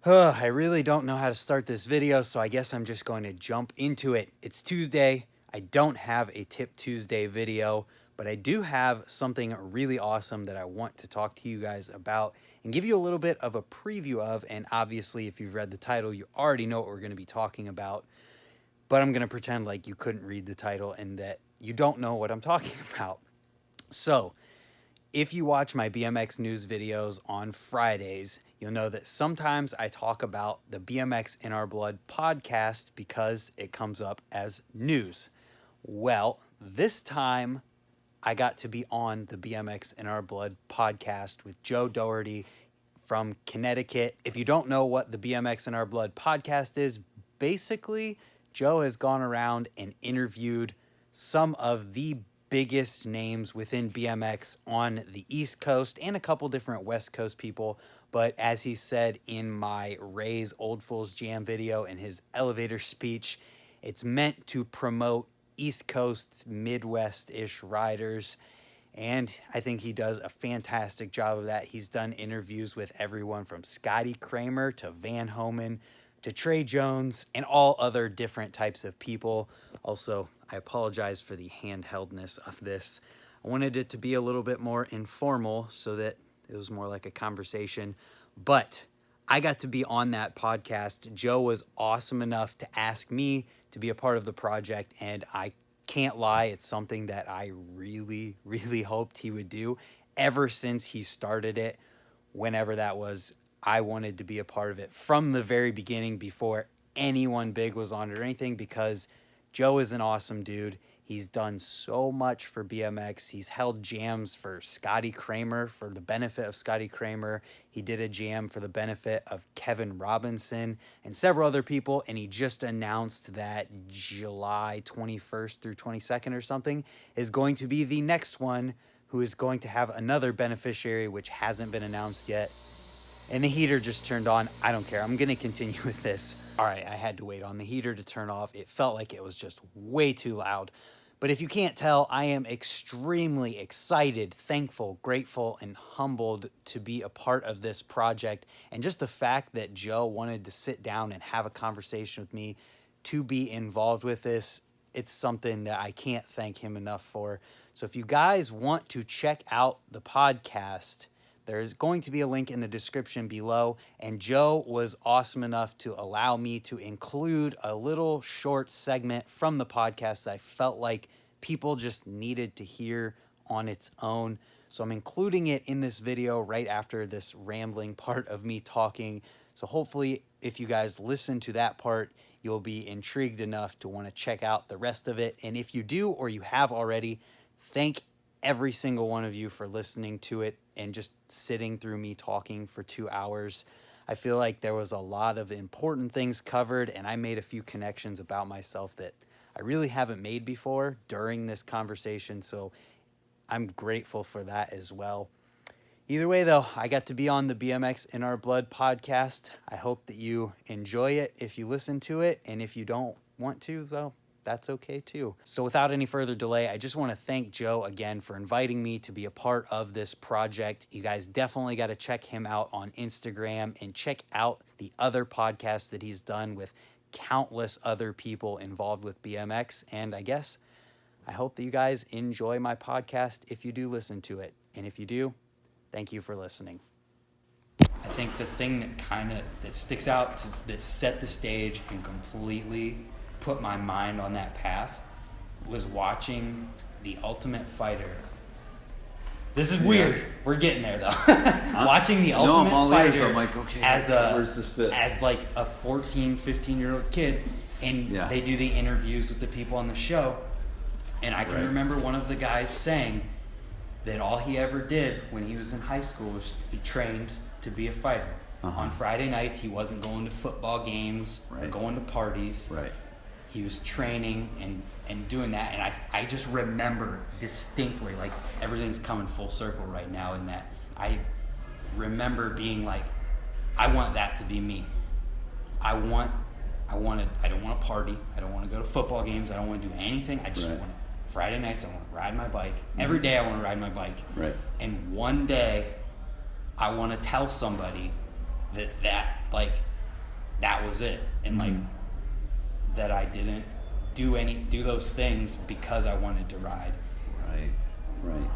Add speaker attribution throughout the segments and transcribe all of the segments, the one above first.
Speaker 1: I really don't know how to start this video, so I guess I'm just going to jump into it. It's Tuesday. I don't have a Tip Tuesday video, but I do have something really awesome that I want to talk to you guys about and give you a little bit of a preview of. And obviously, if you've read the title, you already know what we're going to be talking about. But I'm going to pretend like you couldn't read the title and that you don't know what I'm talking about. So, if you watch my BMX news videos on Fridays, you'll know that sometimes I talk about the BMX in Our Blood podcast because it comes up as news. Well, this time I got to be on the BMX in Our Blood podcast with Joe Doherty from Connecticut. If you don't know what the BMX in Our Blood podcast is, basically Joe has gone around and interviewed some of the biggest names within BMX on the East Coast and a couple different West Coast people. But as he said in my Ray's Old Fools Jam video in his elevator speech, it's meant to promote East Coast, Midwest-ish riders. And I think he does a fantastic job of that. He's done interviews with everyone from Scotty Kramer to Van Homan to Trey Jones and all other different types of people. Also, I apologize for the handheldness of this. I wanted it to be a little bit more informal so that it was more like a conversation. But I got to be on that podcast. Joe was awesome enough to ask me to be a part of the project, and I can't lie, it's something that I really, really hoped he would do. Ever since he started it, whenever that was, I wanted to be a part of it from the very beginning before anyone big was on it or anything, because Joe is an awesome dude. He's done so much for BMX. He's held jams for Scotty Kramer for the benefit of Scotty Kramer. He did a jam for the benefit of Kevin Robinson and several other people. And he just announced that July 21st through 22nd or something is going to be the next one, who is going to have another beneficiary, which hasn't been announced yet. And the heater just turned on. I don't care. I'm going to continue with this. All right, I had to wait on the heater to turn off. It felt like it was just way too loud. But if you can't tell, I am extremely excited, thankful, grateful, and humbled to be a part of this project. And just the fact that Joe wanted to sit down and have a conversation with me to be involved with this, it's something that I can't thank him enough for. So if you guys want to check out the podcast, there's going to be a link in the description below, and Joe was awesome enough to allow me to include a little short segment from the podcast that I felt like people just needed to hear on its own. So I'm including it in this video right after this rambling part of me talking. So hopefully if you guys listen to that part, you'll be intrigued enough to want to check out the rest of it. And if you do, or you have already, thank every single one of you for listening to it and just sitting through me talking for 2 hours. I feel like there was a lot of important things covered, and I made a few connections about myself that I really haven't made before during this conversation, so I'm grateful for that as well. Either way, though, I got to be on the BMX in Our Blood podcast. I hope that you enjoy it if you listen to it, and if you don't want to, well, that's okay too. So without any further delay, I just want to thank Joe again for inviting me to be a part of this project. You guys definitely got to check him out on Instagram and check out the other podcasts that he's done with countless other people involved with BMX. And I hope that you guys enjoy my podcast if you do listen to it. And if you do, thank you for listening. I think the thing that sticks out, that set the stage and completely put my mind on that path, was watching The Ultimate Fighter. This is weird. We're getting there though. Watching The Ultimate Fighter
Speaker 2: I'm like, okay,
Speaker 1: as like a 14, 15-year-old kid, and they do the interviews with the people on the show. And I can remember one of the guys saying that all he ever did when he was in high school was he trained to be a fighter. On Friday nights, he wasn't going to football games or going to parties. He was training and doing that, and I just remember distinctly, like everything's coming full circle right now, in that I remember being like, I want that to be me. I don't want to party. I don't want to go to football games. I don't want to do anything. I just want Friday nights, I want to ride my bike. Every day I want to ride my bike. And one day I want to tell somebody that like was it. And like that I didn't do those things because I wanted to ride.
Speaker 2: Right.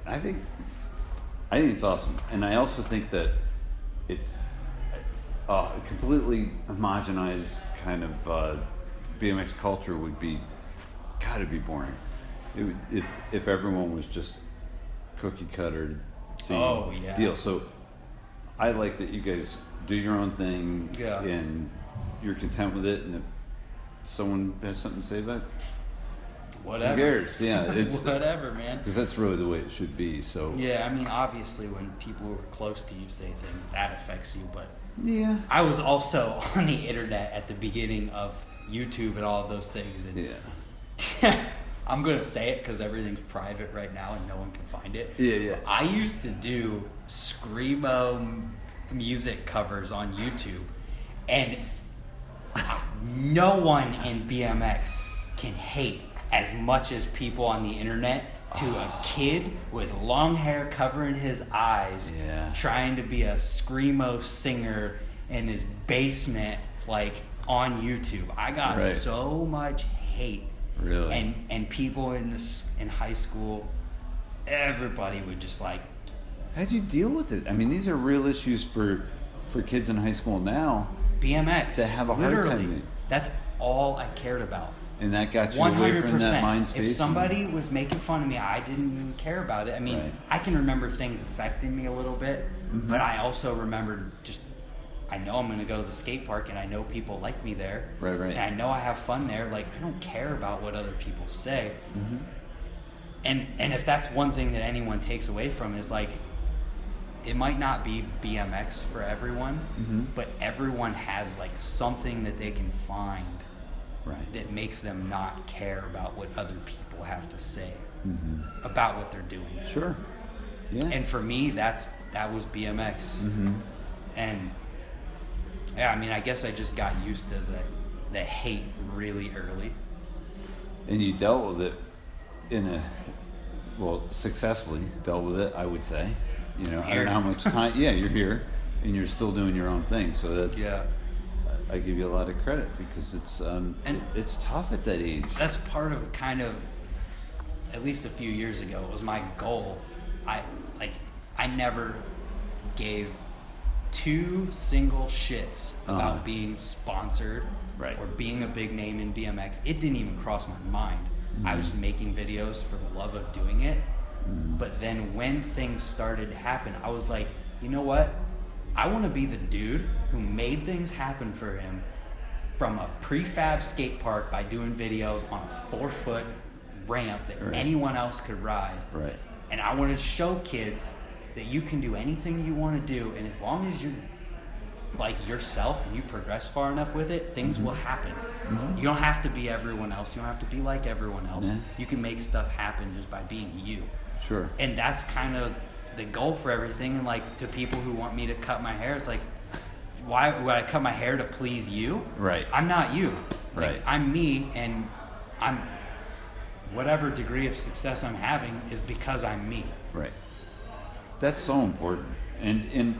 Speaker 2: I think it's awesome. And I also think that it's a completely homogenized kind of BMX culture would be gotta be boring. It would, if everyone was just cookie cutter deal. So I like that you guys do your own thing and you're content with it, and if someone has something to say about it,
Speaker 1: whatever.
Speaker 2: Who cares? Yeah, it's
Speaker 1: whatever, man.
Speaker 2: Because that's really the way it should be. So
Speaker 1: yeah, I mean, obviously, when people who are close to you say things, that affects you. But
Speaker 2: yeah,
Speaker 1: I was also on the internet at the beginning of YouTube and all of those things, and I'm gonna say it because everything's private right now and no one can find it.
Speaker 2: Yeah.
Speaker 1: I used to do screamo music covers on YouTube, and no one in BMX can hate as much as people on the internet to a kid with long hair covering his eyes, trying to be a screamo singer in his basement, like on YouTube. I got so much hate.
Speaker 2: Really?
Speaker 1: And people in high school, everybody would just like.
Speaker 2: How'd you deal with it? I mean, these are real issues for kids in high school now.
Speaker 1: BMX.
Speaker 2: That have a hard time.
Speaker 1: That's all I cared about.
Speaker 2: And that got you
Speaker 1: 100%.
Speaker 2: away from that mind space?
Speaker 1: If somebody was making fun of me, I didn't even care about it. I mean, I can remember things affecting me a little bit, but I also remembered I know I'm going to go to the skate park and I know people like me there.
Speaker 2: Right.
Speaker 1: And I know I have fun there. Like, I don't care about what other people say. And if that's one thing that anyone takes away from is like, it might not be BMX for everyone, but everyone has like something that they can find that makes them not care about what other people have to say about what they're doing.
Speaker 2: Sure. Yeah.
Speaker 1: And for me, that was BMX. And yeah, I mean, I guess I just got used to the hate really early.
Speaker 2: And you dealt with it successfully dealt with it, I would say. You know, I don't know how much time. Yeah, you're here, and you're still doing your own thing. So that's I give you a lot of credit because it's tough at that age.
Speaker 1: That's part of kind of, at least a few years ago, it was my goal. I never gave two single shits about being sponsored or being a big name in BMX. It didn't even cross my mind. I was making videos for the love of doing it. But then when things started to happen, I was like, you know what? I want to be the dude who made things happen for him from a prefab skate park by doing videos on a 4-foot ramp that anyone else could ride. And I want to show kids that you can do anything you want to do, and as long as you're like yourself and you progress far enough with it, things will happen. You don't have to be everyone else. You don't have to be like everyone else. You can make stuff happen just by being you.
Speaker 2: Sure.
Speaker 1: And that's kind of the goal for everything. And like, to people who want me to cut my hair, it's like, why would I cut my hair to please you? I'm not you. Like, I'm me, and I'm whatever degree of success I'm having is because I'm me.
Speaker 2: That's so important. And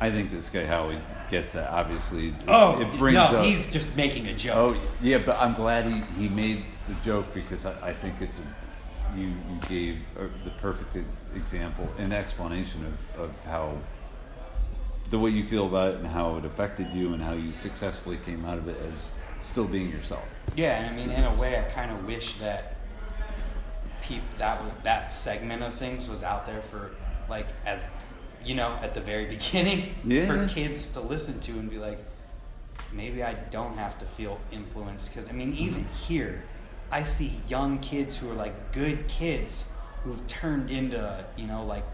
Speaker 2: I think this guy Howie gets that. Obviously, it brings up,
Speaker 1: he's just making a joke.
Speaker 2: But I'm glad he made the joke because I think it's you gave the perfect example and explanation of how the way you feel about it and how it affected you and how you successfully came out of it as still being yourself.
Speaker 1: Yeah, and I mean, in a way, I kind of wish that that segment of things was out there for, like, as you know, at the very beginning, for kids to listen to and be like, maybe I don't have to feel influenced. Because I mean, even here, I see young kids who are like good kids who've turned into, you know, like,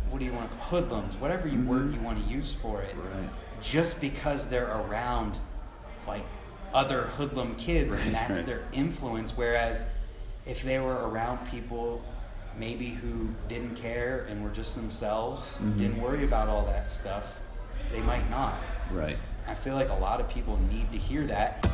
Speaker 1: what do you want, hoodlums, whatever word you want to use for it, just because they're around like other hoodlum kids, and that's their influence. Whereas if they were around people maybe who didn't care and were just themselves, didn't worry about all that stuff, they might not. I feel like a lot of people need to hear that.